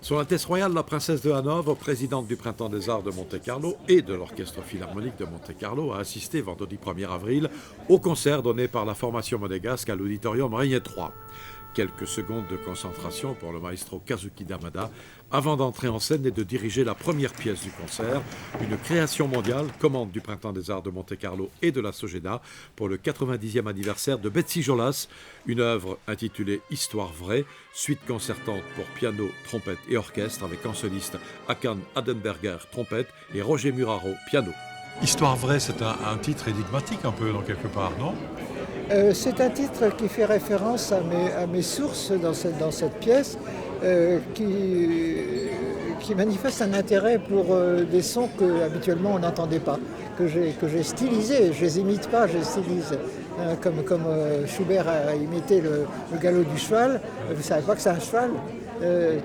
Son Altesse Royale, la Princesse de Hanovre, présidente du Printemps des Arts de Monte-Carlo et de l'Orchestre Philharmonique de Monte-Carlo, a assisté vendredi 1er avril au concert donné par la formation monégasque à l'Auditorium Régnier 3. Quelques secondes de concentration pour le maestro Kazuki Yamada avant d'entrer en scène et de diriger la première pièce du concert, une création mondiale, commande du Printemps des Arts de Monte-Carlo et de la Sogena pour le 90e anniversaire de Betsy Jolas, une œuvre intitulée Histoire vraie, suite concertante pour piano, trompette et orchestre avec en soliste Hakan Adenberger, trompette et Roger Muraro, piano. Histoire vraie, c'est un titre énigmatique un peu, dans quelque part, non? C'est un titre qui fait référence à mes sources dans cette pièce, qui manifeste un intérêt pour des sons que habituellement on n'entendait pas, que j'ai stylisés. Je les imite pas, je les stylise. Comme Schubert a imité le galop du cheval. Vous ne savez pas que c'est un cheval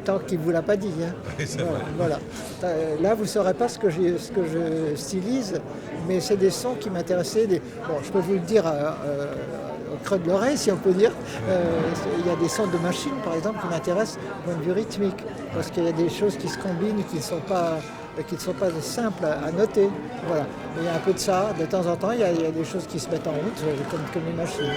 tant qu'il ne vous l'a pas dit. Hein. Oui, c'est vrai. Voilà. Là, vous ne saurez pas ce que je stylise, mais c'est des sons qui m'intéressaient. Bon, je peux vous le dire au creux de l'oreille, si on peut dire. Il y a des sons de machine, par exemple, qui m'intéressent au point de vue rythmique, parce qu'il y a des choses qui se combinent, qui ne sont pas simples à noter. Voilà. Mais il y a un peu de ça. De temps en temps, il y a des choses qui se mettent en route, comme les machines.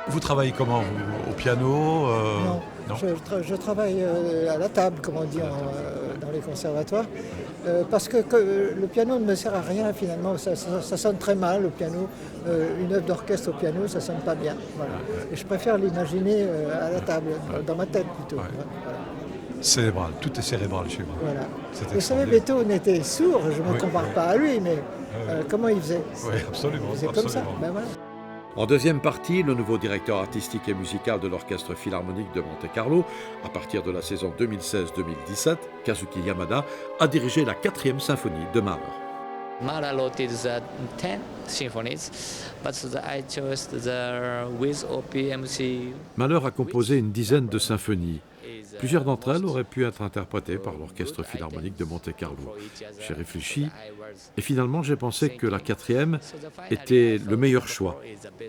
Vous travaillez comment, vous? Au piano Non. Je travaille à la table, comme on dit dans les conservatoires, parce que le piano ne me sert à rien finalement, ça sonne très mal au piano, une œuvre d'orchestre au piano, ça sonne pas bien. Voilà. Et je préfère l'imaginer à la table, dans ma tête plutôt. Ouais. Voilà. Cérébral, tout est cérébral chez vous. Voilà. C'est Vous savez, extraordinaire. Beethoven était sourd, je ne me Oui, compare oui. pas à lui, mais comment il faisait? Oui, absolument. Il faisait comme ça. Absolument. Ben voilà. En deuxième partie, le nouveau directeur artistique et musical de l'Orchestre Philharmonique de Monte-Carlo, à partir de la saison 2016-2017, Kazuki Yamada, a dirigé la 4e symphonie de Mahler. Mahler wrote the 10 symphonies, but I chose the with OPMC. Mahler a composé une dizaine de symphonies. Plusieurs d'entre elles auraient pu être interprétées par l'Orchestre Philharmonique de Monte-Carlo. J'ai réfléchi et finalement j'ai pensé que la 4e était le meilleur choix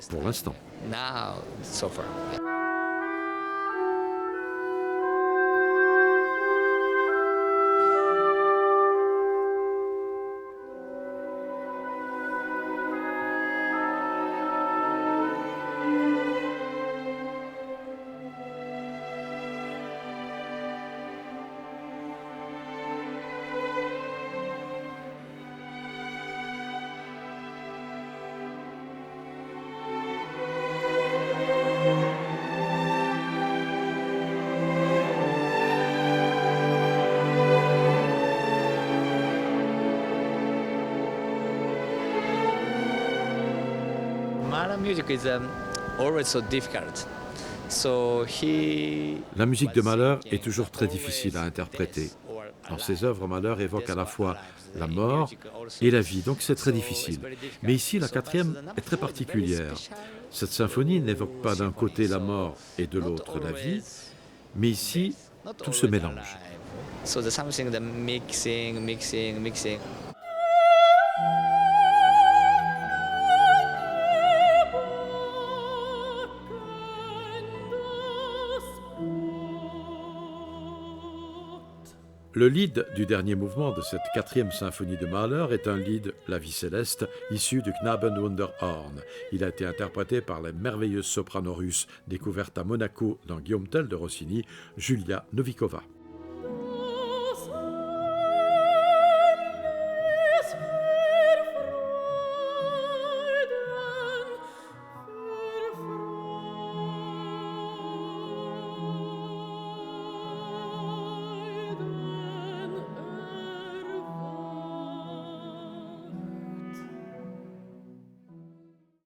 pour l'instant. Now, so far. Mahler music is always so difficult. So La musique de Mahler est toujours très difficile à interpréter. Dans ses œuvres, Mahler évoque à la fois la mort et la vie, donc c'est très difficile. Mais ici, la 4e est très particulière. Cette symphonie n'évoque pas d'un côté la mort et de l'autre la vie, mais ici, tout se mélange. So the something the mixing. Le lead du dernier mouvement de cette 4e symphonie de Mahler est un lead, La Vie céleste, issu du Knabenwunderhorn. Il a été interprété par la merveilleuse soprano russe découverte à Monaco dans Guillaume Tell de Rossini, Julia Novikova.